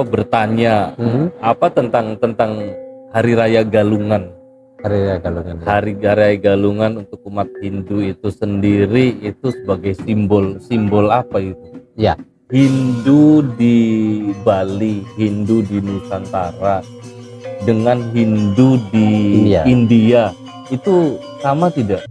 bertanya apa tentang Hari Raya Galungan. Hari Raya Galungan. Hari Raya Galungan untuk umat Hindu itu sendiri itu sebagai simbol apa itu? Ya. Hindu di Bali, Hindu di Nusantara dengan Hindu di India itu sama tidak?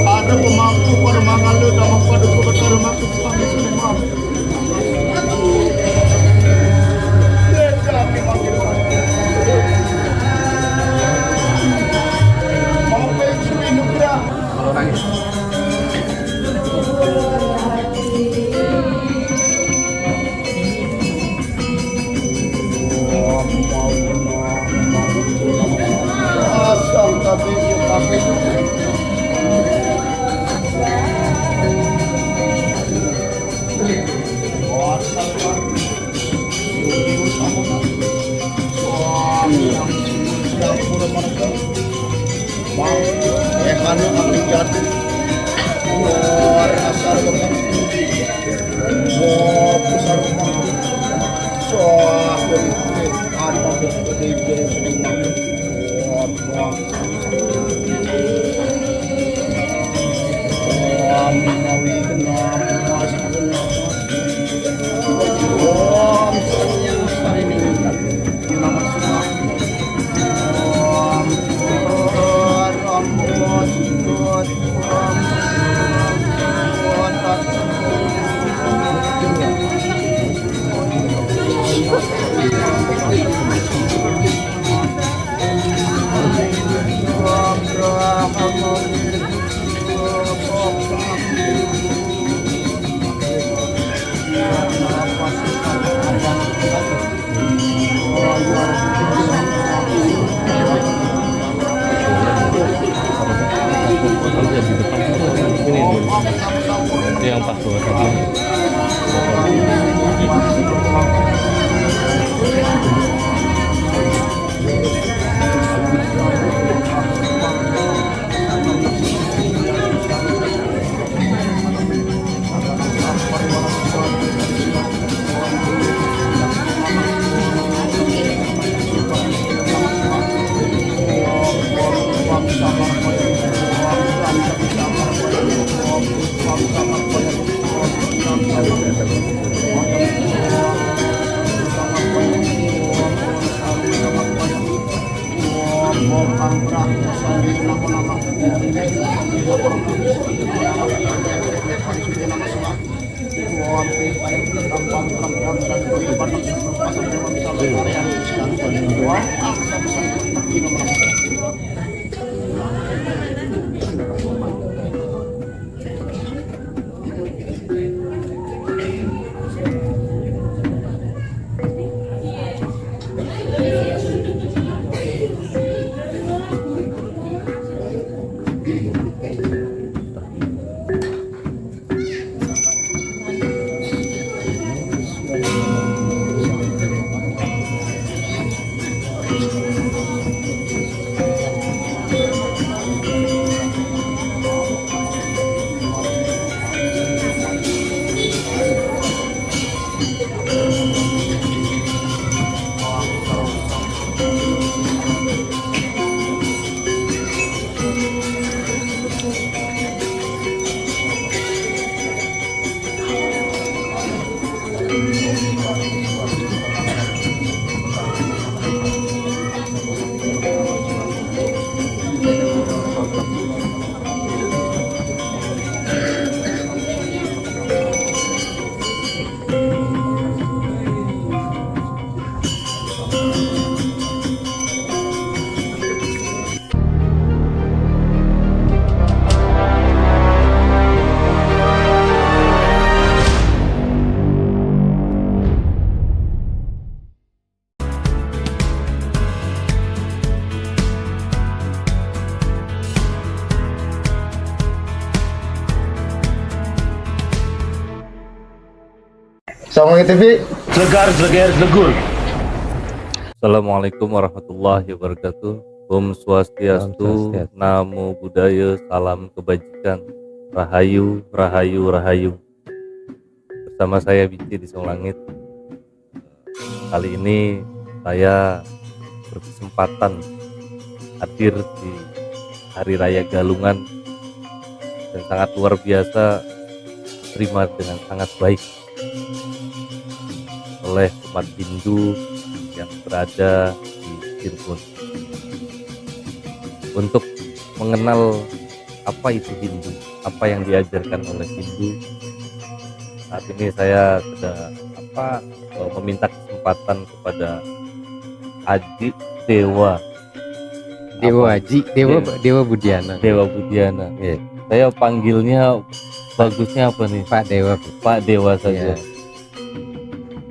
Ada pemangku permangalu dan mengpadu kebetulan makhluk kami semua. Kalau nangis. Asal Itu yang pas bawah tadi. Assalamualaikum TV. Slegar, slegur. Assalamualaikum warahmatullahi wabarakatuh. Om Swastiastu, Namo Buddhaya, salam kebajikan, Rahayu, Rahayu, Rahayu. Bersama saya Bici di Song Langit. Kali ini saya berkesempatan hadir di Hari Raya Galungan dan sangat luar biasa, terima dengan sangat baik oleh umat Hindu yang berada di Cirebon. Untuk mengenal apa itu Hindu, apa yang diajarkan oleh Hindu, saat ini saya sudah meminta kesempatan kepada Aji Dewa Budiana. Dewa Budiana. Iya. Saya panggilnya bagusnya apa nih? Pak Dewa. Pak Dewa saja. Iya.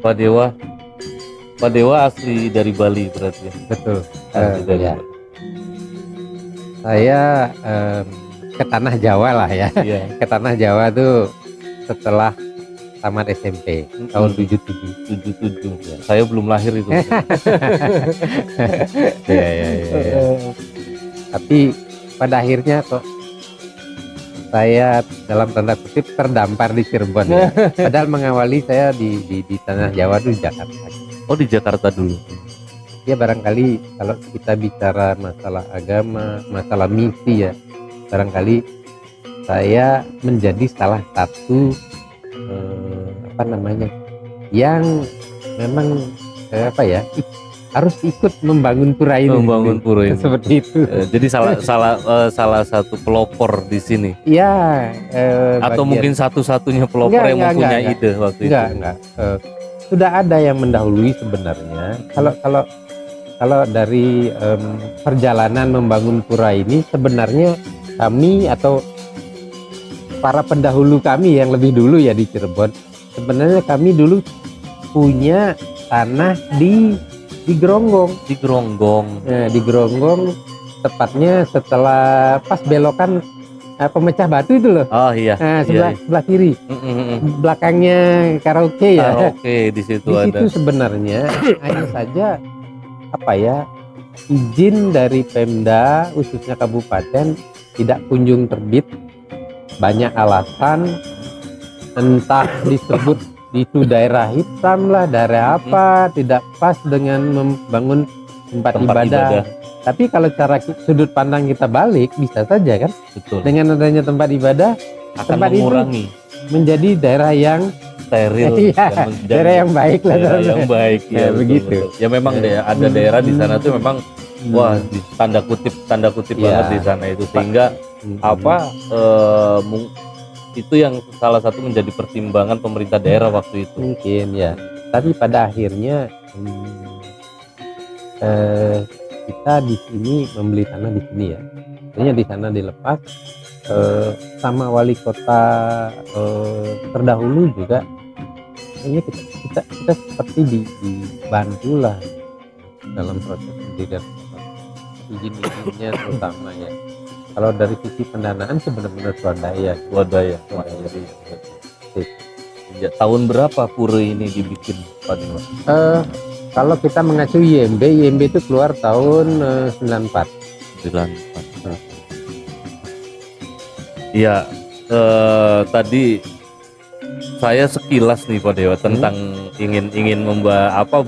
Pak Dewa asli dari Bali berarti. Betul. Asli dari Ya. Bali. Saya ke tanah Jawa lah ya. Iya. Ke tanah Jawa tuh setelah tamat SMP tahun 77. 77. Ya. Saya belum lahir itu. Ya. Tapi pada akhirnya kok saya dalam tanda kutip terdampar di Cirebon ya. Padahal mengawali saya di tanah Jawa tuh Jakarta. Oh, di Jakarta dulu. Ya barangkali kalau kita bicara masalah agama, masalah misi ya, barangkali saya menjadi salah satu yang memang harus ikut membangun pura ini. Membangun pura ini. Seperti itu. Jadi salah satu pelopor di sini. Iya. Atau mungkin satu-satunya pelopor yang mempunyai ide waktu itu. Enggak. Sudah ada yang mendahului sebenarnya. Kalau dari perjalanan membangun pura ini sebenarnya kami atau para pendahulu kami yang lebih dulu ya di Cirebon, sebenarnya kami dulu punya tanah di Gronggong. Di Gronggong. Nah, di Gronggong tepatnya setelah pas belokan pemecah batu itu loh. Oh iya. Nah, iya, sebelah kiri, iya. belakangnya karaoke ya. Karaoke di situ Di ada. situ sebenarnya hanya saja apa ya, izin dari Pemda khususnya kabupaten tidak kunjung terbit. Banyak alasan, entah disebut itu daerah hitam lah, daerah apa, tidak pas dengan membangun tempat ibadah. Tapi kalau cara sudut pandang kita balik, bisa saja kan Betul. dengan adanya tempat ibadah Akan tempat itu mengurangi menjadi daerah yang steril Iya, dan menjadi daerah yang baik lah. daerah yang baik ya, Ya, betul, begitu. betul. Ya memang deh ada daerah di sana tuh memang wah tanda kutip Iya. banget di sana itu, sehingga apa itu yang salah satu menjadi pertimbangan pemerintah daerah waktu itu. mungkin ya. Tapi pada akhirnya kita di sini membeli tanah di sini ya. Artinya di sana dilepas sama wali kota terdahulu juga. Ini kita seperti dibantu lah dalam proses pendirian izin-izinnya terutama ya. Kalau dari sisi pendanaan sebenarnya swadaya. Jadi, ya, tahun berapa pura ini dibikin Pak Dewa? Kalau kita mengacu IMB itu keluar tahun 94. 94. Iya, tadi saya sekilas nih Pak Dewa tentang ingin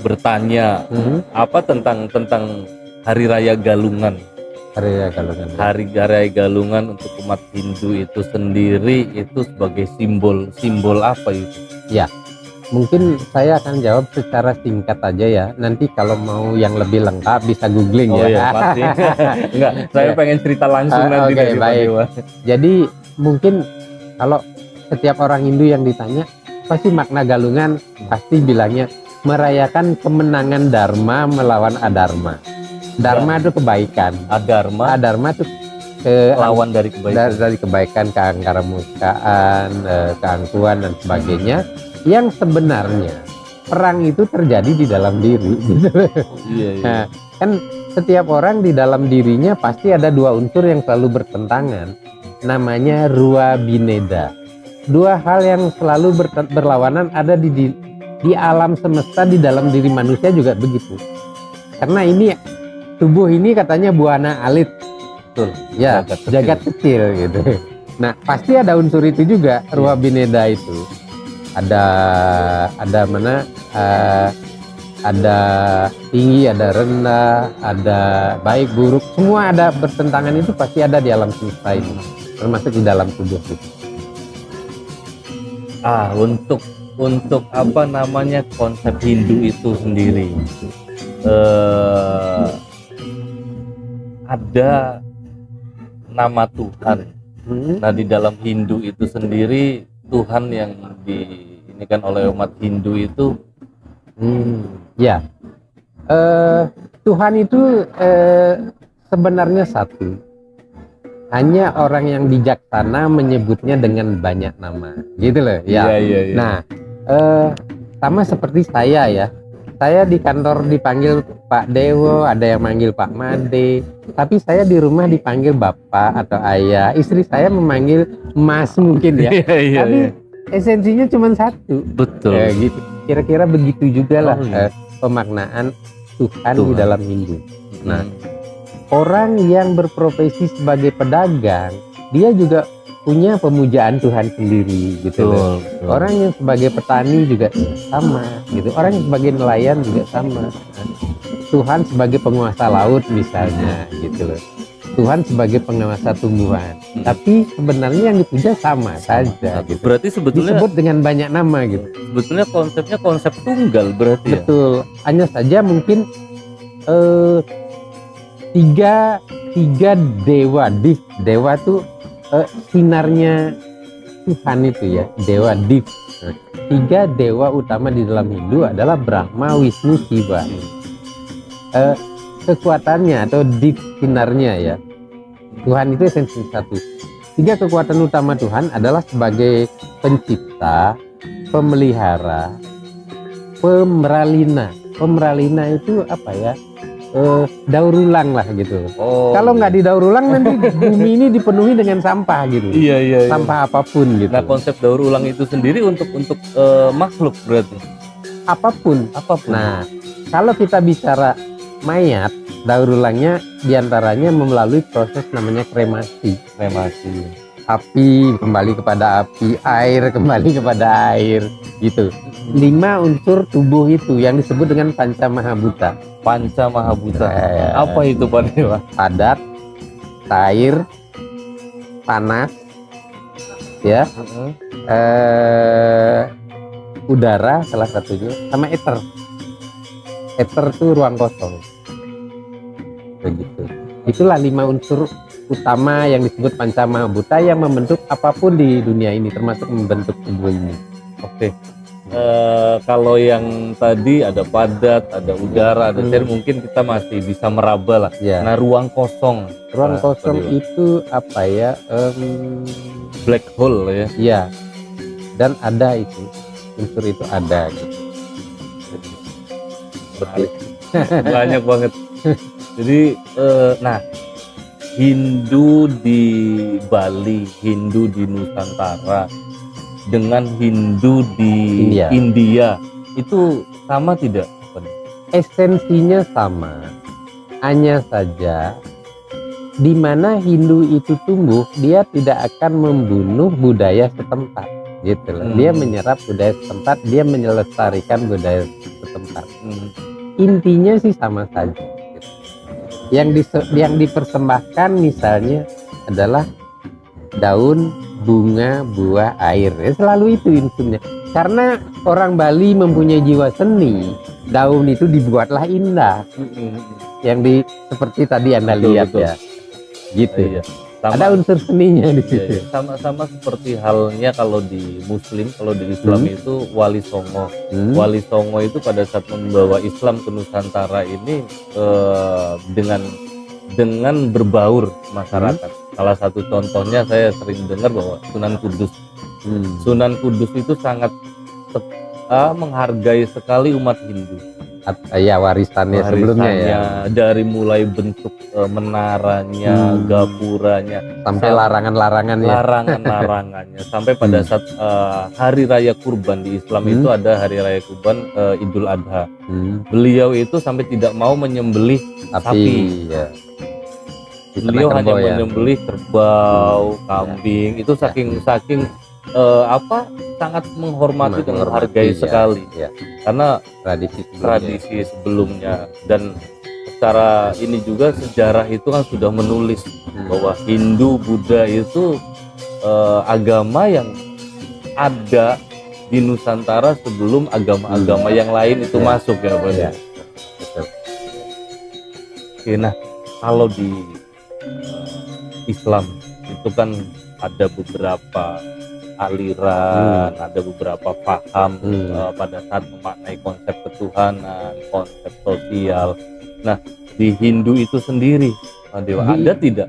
bertanya apa tentang Hari Raya Galungan. Hari Raya Galungan untuk umat Hindu itu sendiri itu sebagai simbol apa itu? Ya, mungkin saya akan jawab secara singkat aja ya. Nanti kalau mau yang lebih lengkap bisa googling Oh ya. iya, pasti. Enggak, saya pengen cerita langsung nanti Oke, dari Pak baik. Dewa. Jadi mungkin kalau setiap orang Hindu yang ditanya pasti makna Galungan, pasti bilangnya merayakan kemenangan Dharma melawan Adharma. Dharma itu kebaikan, Adharma Adharma itu lawan dari kebaikan. dari kebaikan, keangkaramurkaan, keangkuhan dan sebagainya. Yang sebenarnya perang itu terjadi di dalam diri. Iya. Nah, kan setiap orang di dalam dirinya pasti ada dua unsur yang selalu bertentangan, namanya Ruwa Bineda. Dua hal yang selalu berlawanan ada di alam semesta, di dalam diri manusia juga begitu. Karena ini tubuh ini katanya buana alit, Betul. ya jagat kecil gitu. Nah pasti ada unsur itu juga, Ruwa Bineda itu. Ada mana? Ada tinggi, ada rendah, ada baik buruk, semua ada bertentangan, itu pasti ada di alam semesta ini, termasuk di dalam tubuh itu. Untuk apa namanya konsep Hindu itu sendiri, ada nama Tuhan. Nah di dalam Hindu itu sendiri Tuhan yang diinikan oleh umat Hindu itu ya Tuhan itu sebenarnya satu, hanya orang yang bijaksana menyebutnya dengan banyak nama gitu loh ya. Iya. Nah sama seperti saya ya, saya di kantor dipanggil Pak Dewo, ada yang manggil Pak Made, tapi saya di rumah dipanggil Bapak atau Ayah, istri saya memanggil Mas mungkin ya. Tapi esensinya cuma satu. Betul. Ya, gitu. Kira-kira begitu juga lah iya. pemaknaan Tuhan di dalam Hindu. Nah, Hmm. orang yang berprofesi sebagai pedagang, dia juga punya pemujaan Tuhan sendiri gitu loh. Betul. Orang yang sebagai petani juga sama gitu. Orang yang sebagai nelayan juga sama. Tuhan sebagai penguasa laut misalnya gitu loh. Tuhan sebagai penguasa tumbuhan. Tapi sebenarnya yang dipuja sama saja gitu. Berarti sebetulnya Disebut dengan banyak nama gitu. konsepnya konsep tunggal berarti ya. Betul. Hanya saja mungkin tiga dewa. Dewa tuh sinarnya Tuhan itu ya, dewa Div. Tiga dewa utama di dalam Hindu adalah Brahma, Wisnu, Shiva. Kekuatannya atau Div sinarnya ya, Tuhan itu esensi satu. Tiga kekuatan utama Tuhan adalah sebagai pencipta, pemelihara, pemeralina. Pemeralina itu apa ya? daur ulang lah gitu. Oh, Kalau nggak didaur ulang nanti bumi ini dipenuhi dengan sampah gitu. iya, iya, iya. Sampah apapun gitu. Nah, konsep daur ulang itu sendiri untuk makhluk berarti Apapun. apapun. Nah, kalau kita bicara mayat, daur ulangnya diantaranya melalui proses namanya kremasi. Kremasi. Api kembali kepada api, air kembali kepada air, gitu. 5 unsur tubuh itu yang disebut dengan panca mahabhuta. Panca Mahabhuta. Ya. Apa itu Pak Dewa? Padat, air, panas, ya, udara salah satunya, sama ether. Ether itu ruang kosong. Begitu. Itulah 5 unsur utama yang disebut panca mahabhuta yang membentuk apapun di dunia ini, termasuk membentuk tubuh ini. Oke. Kalau yang tadi ada padat, ada udara, ada air, mungkin kita masih bisa meraba lah. Ya. Nah, ruang kosong. Ruang Nah, kosong Pak Dewa. itu apa ya? Black hole ya. Ya. Dan ada itu unsur itu ada. Gitu. Menarik. Banyak banget. Jadi, nah, Hindu di Bali, Hindu di Nusantara, dengan Hindu di India itu sama tidak? Esensinya sama, hanya saja di mana Hindu itu tumbuh, dia tidak akan membunuh budaya setempat, gitu loh. Dia menyerap budaya setempat, dia melestarikan budaya setempat. Intinya sih sama saja. Yang dipersembahkan misalnya adalah daun, bunga, buah, air. Ya, selalu itu unsurnya. Karena orang Bali mempunyai jiwa seni, daun itu dibuatlah indah. Seperti tadi Anda lihat betul. ya. Gitu. Iya. Sama, ada unsur seninya di situ. Iya. Sama seperti halnya kalau di Muslim, kalau di Islam itu Wali Songo. Wali Songo itu pada saat membawa Islam ke Nusantara ini dengan berbaur masyarakat. Salah satu contohnya saya sering dengar bahwa Sunan Kudus. Sunan Kudus itu sangat menghargai sekali umat Hindu. Ya warisannya sebelumnya ya. Dari mulai bentuk menaranya, gapuranya, sampai larangan-larangannya. Larangan-larangannya sampai pada saat hari raya kurban di Islam itu ada hari raya kurban Idul Adha. Beliau itu sampai tidak mau menyembelih sapi. Ya. Beliau hanya menyembelih kerbau, kambing. Itu saking sangat menghormati dan menghargai sekali. Ya. Karena tradisi sebelumnya dan secara ini juga sejarah itu kan sudah menulis bahwa Hindu, Buddha itu agama yang ada di Nusantara sebelum agama-agama yang lain itu masuk ya Pak. Ya. Oke, nah kalau di Islam itu kan ada beberapa aliran, ada beberapa paham pada saat memaknai konsep ketuhanan, konsep sosial. Nah, di Hindu itu sendiri, Dewa, ada tidak?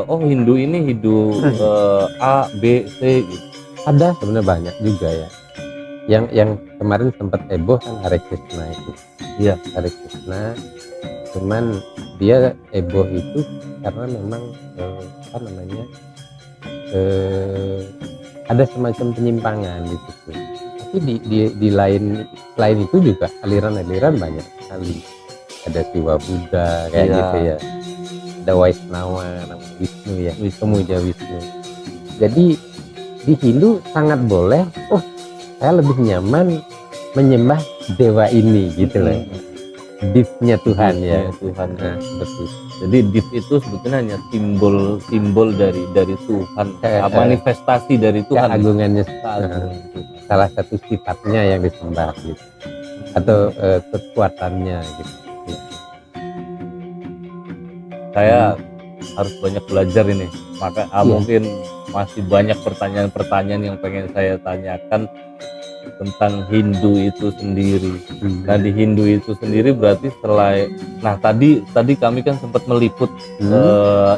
Hindu ini Hindu A, B, C gitu. Ada sebenarnya banyak juga ya. Yang kemarin sempat heboh kan Hare Krishna itu. Iya, Hare Krishna. Cuman dia heboh itu karena memang ada semacam penyimpangan di situ. Tapi di lain itu juga aliran-aliran banyak sekali. Ada Siwa Buddha kayak gitu ya. Ada Waisnawa, namanya Wisnu ya, Pemuja Wisnu. Jadi di Hindu sangat boleh. Saya lebih nyaman menyembah dewa ini gitu loh. Div-nya Tuhan ya. Tuhan. Nah, betul. Jadi div itu sebetulnya hanya simbol dari Tuhan, manifestasi dari Tuhan. Keagungannya, salah satu sifatnya yang disembah gitu, atau kekuatannya gitu. Saya harus banyak belajar ini, maka mungkin masih banyak pertanyaan-pertanyaan yang pengen saya tanyakan tentang Hindu itu sendiri. Nah, di Hindu itu sendiri berarti tadi kami kan sempat meliput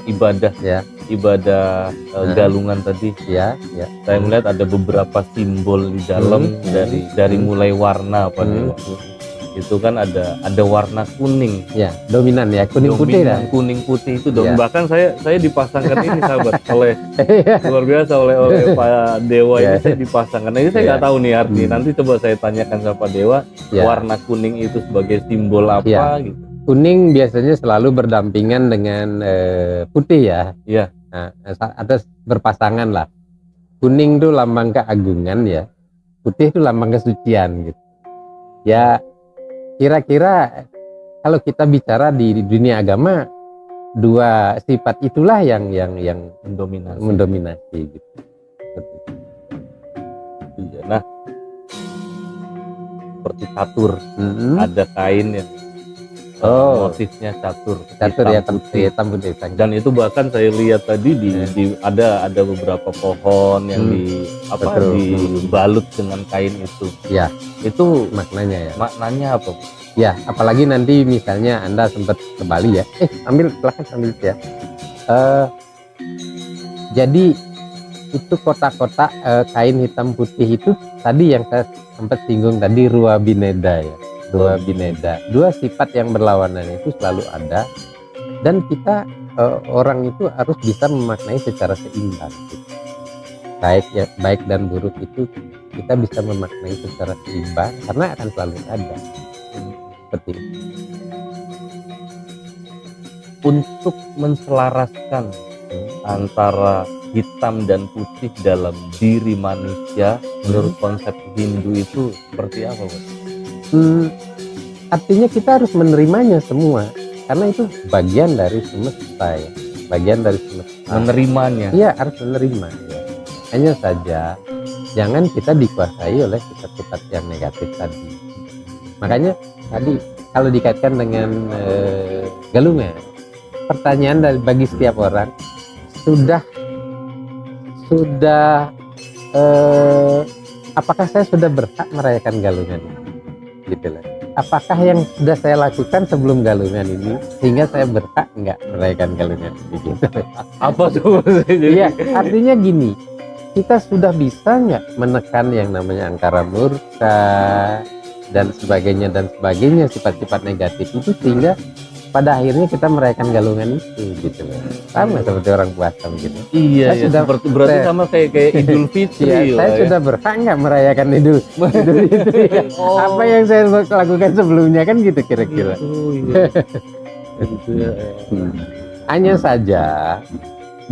ibadah galungan tadi. Ya. Saya melihat ada beberapa simbol di dalam dari mulai warna itu kan ada warna kuning. Ya, dominan ya, kuning putih dah. Dominan kuning putih itu dong. Ya. Bahkan saya dipasangkan ini sahabat oleh luar biasa oleh Pak Dewa Ya. ini saya dipasangkan. Nah, ini saya Ya. nggak tahu nih arti. Nanti coba saya tanyakan sama Pak Dewa, Ya. warna kuning itu sebagai simbol apa Ya. gitu. Kuning biasanya selalu berdampingan dengan putih ya. Iya. Nah, ada berpasangan lah. Kuning itu lambang keagungan ya. Putih itu lambang kesucian gitu. Ya, kira-kira kalau kita bicara di dunia agama, dua sifat itulah yang Mendominasi. mendominasi gitu. Iya. Nah, seperti catur, Mm-mm. ada kain yang Oh. motifnya catur, Catur hitam ya, putih. hitam putih. Dan itu bahkan saya lihat tadi ada beberapa pohon yang Betul. dibalut dengan kain itu. Ya. Itu Maknanya ya. maknanya apa? Ya, apalagi nanti misalnya Anda sempat ke Bali ya. Silahkan ambil ya. Jadi itu kotak-kotak kain hitam putih itu tadi yang saya sempat singgung tadi, Rua Bineda ya. Rua Bineda. Dua sifat yang berlawanan itu selalu ada, dan kita orang itu harus bisa memaknai secara seimbang. Gitu. Baik dan buruk itu kita bisa memaknai secara seimbang karena akan selalu ada. Seperti itu. Untuk menselaraskan antara hitam dan putih dalam diri manusia, menurut konsep Hindu itu seperti apa, Pak? Artinya kita harus menerimanya semua karena itu bagian dari semesta ya, bagian dari semesta. Menerimanya. Iya, harus menerima ya. Hanya saja jangan kita dikuasai oleh sifat-sifat yang negatif tadi. Makanya tadi kalau dikaitkan dengan galungan, pertanyaan bagi setiap orang, apakah saya sudah berhak merayakan galungan ini? Gitu lah. Apakah yang sudah saya lakukan sebelum galungan ini sehingga saya berhak nggak merayakan galungan ini? Gitu. Apa tuh? Iya, artinya gini, kita sudah bisa nggak menekan yang namanya angkara murka dan sebagainya sifat-sifat negatif itu sehingga pada akhirnya kita merayakan galungan itu gitu loh. Sama seperti orang puasa mungkin. Iya, Saya sudah- berarti sama kayak Idul Fitri. Iya, lah saya ya. sudah berhak nggak merayakan Idul itu ya. Oh. Apa yang saya lakukan sebelumnya kan gitu kira-kira. Oh, iya. Gitu ya. Hanya saja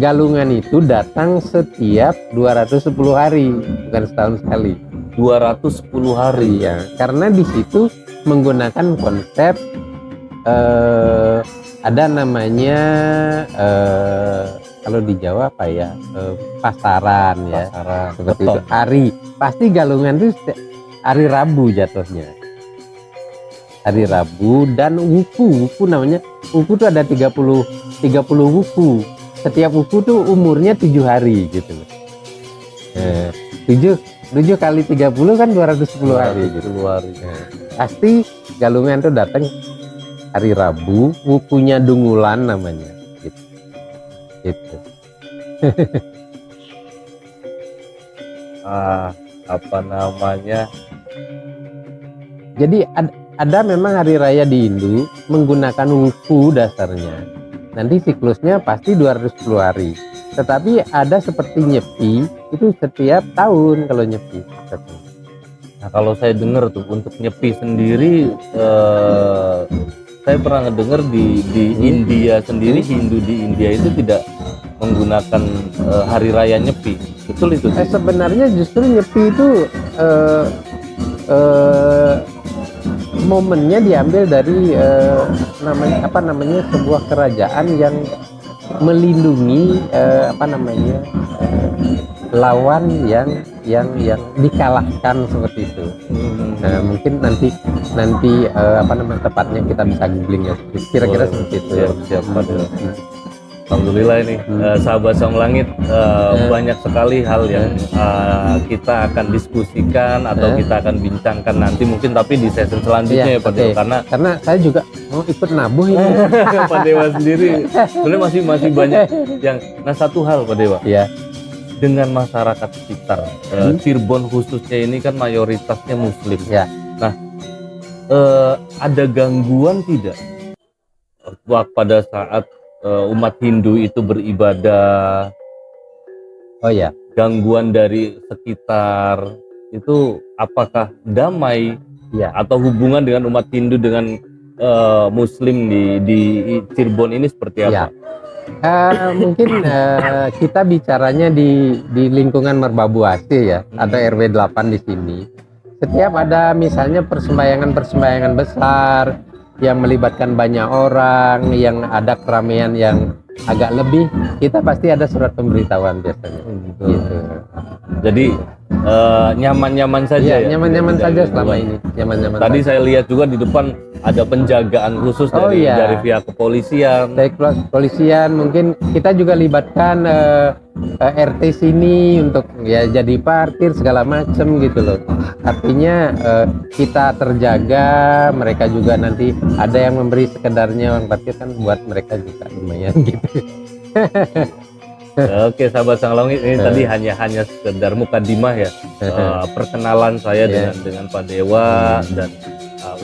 galungan itu datang setiap 210 hari, bukan setahun sekali. 210 hari. Ya, karena di situ menggunakan konsep ada namanya kalau di Jawa apa ya, pasaran ya, Pasaran. seperti Beton. itu. Hari pasti galungan itu hari Rabu jatuhnya, hari Rabu. Dan wuku namanya, wuku itu ada 30 wuku. Setiap wuku tuh umurnya 7 hari gitu loh. 7 kali 30 kan 210 hari gitu. 210 hari. Pasti galungan tuh datang hari Rabu, wukunya Dungulan namanya gitu. Gitu. Apa namanya? Jadi ada memang hari raya di Hindu menggunakan wuku dasarnya. Nanti siklusnya pasti 210 hari. Tetapi ada seperti Nyepi, itu setiap tahun kalau Nyepi. Nah, kalau saya dengar tuh untuk Nyepi sendiri, saya pernah ngedengar di India sendiri, Hindu di India itu tidak menggunakan hari raya Nyepi. Betul itu? Sebenarnya justru Nyepi itu momennya diambil dari namanya sebuah kerajaan yang melindungi lawan yang dikalahkan seperti itu. Nah, mungkin nanti tepatnya kita bisa googling ya, kira-kira Boleh. seperti itu. Siap, Pak Dewa. Alhamdulillah ini sahabat Sang Langit, banyak sekali hal yang kita akan diskusikan atau kita akan bincangkan nanti mungkin, tapi di sesi selanjutnya Iya, ya Pak Dewa, oke. karena saya juga mau ikut nabuh ini. Pak Dewa sendiri sebenarnya masih banyak yang. Nah, satu hal Pak Dewa, Ya, dengan masyarakat sekitar Cirebon khususnya ini kan mayoritasnya Muslim. Ya. Nah, ada gangguan tidak pada saat umat Hindu itu beribadah? Oh ya, Gangguan dari sekitar itu apakah damai ya. atau hubungan dengan umat Hindu dengan Muslim di Cirebon ini seperti apa? Ya. Mungkin kita bicaranya di lingkungan Merbabuase ya, ada RW 8 di sini. Setiap ada misalnya persembayangan besar yang melibatkan banyak orang, yang ada keramaian yang agak lebih, kita pasti ada surat pemberitahuan biasanya. Gitu. Jadi nyaman-nyaman saja Ya, ya? nyaman-nyaman Tidak saja ada selama gangguan. ini. Nyaman-nyaman Tadi saja. saya lihat juga di depan ada penjagaan khusus Oh, dari, iya. dari pihak kepolisian. Dari kepolisian, mungkin kita juga libatkan RT sini untuk ya jadi parkir segala macam gitu loh. Artinya kita terjaga, mereka juga nanti ada yang memberi sekedarnya uang parkir kan buat mereka juga lumayan gitu. Oke, sahabat Sang Langit, ini tadi hanya sekedar mukadimah ya, perkenalan saya dengan Pak Dewa dan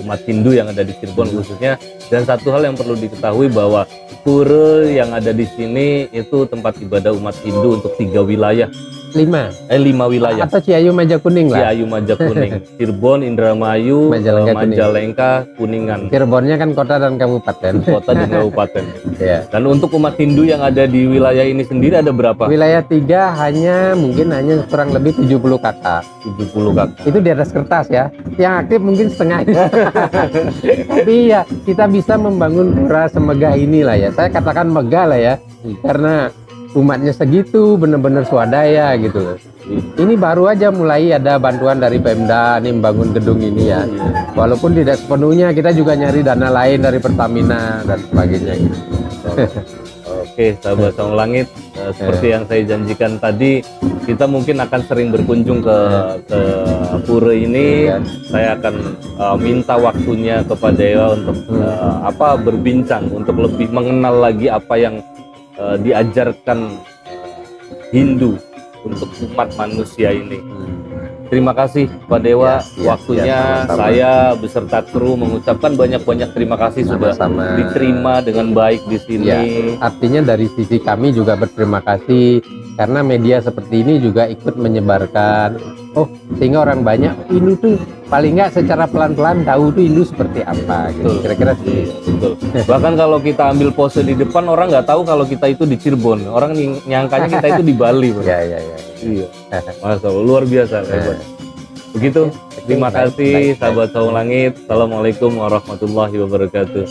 umat Hindu yang ada di Cirebon khususnya. Dan satu hal yang perlu diketahui bahwa pura yang ada di sini itu tempat ibadah umat Hindu untuk 3 wilayah, 5 wilayah. atau Ciayu Maja Kuning lah. Ciayu Maja Kuning, Cirebon, Indramayu, Majalengka, Kuningan, Cirebonnya kan kota dan kabupaten. kota dan kabupaten. Ya. Dan untuk umat Hindu yang ada di wilayah ini sendiri ada berapa? Wilayah 3 mungkin hanya kurang lebih 70 kakak. 70 kakak. Itu di atas kertas ya, yang aktif mungkin setengahnya. Tapi ya kita bisa membangun pura semegah inilah ya, saya katakan megah lah ya, karena umatnya segitu benar-benar swadaya gitu loh. Ini baru aja mulai ada bantuan dari Pemda nih membangun gedung ini ya, walaupun tidak sepenuhnya, kita juga nyari dana lain dari Pertamina dan sebagainya gitu. Oke, sahabat Sang Langit, seperti yang saya janjikan tadi, kita mungkin akan sering berkunjung ke pura ini. Saya akan minta waktunya kepada Dewa untuk berbincang, untuk lebih mengenal lagi apa yang diajarkan Hindu untuk umat manusia ini. Terima kasih Pak Dewa, waktunya. sama-sama. Saya beserta kru mengucapkan banyak-banyak terima kasih sudah Sama-sama. diterima dengan baik di sini. Ya, artinya dari sisi kami juga berterima kasih karena media seperti ini juga ikut menyebarkan. Oh, sehingga orang banyak Hindu tuh paling nggak secara pelan-pelan tahu tuh Hindu seperti apa gitu. Betul. Kira-kira seperti itu. Betul. Bahkan kalau kita ambil pose di depan, orang nggak tahu kalau kita itu di Cirebon. Orang nyangkanya kita itu di Bali. Bro. Ya. Iya. Masya Allah, luar biasa. Hebat. Begitu. Terima Baik, kasih baik. sahabat Sang Langit. Assalamualaikum warahmatullahi wabarakatuh.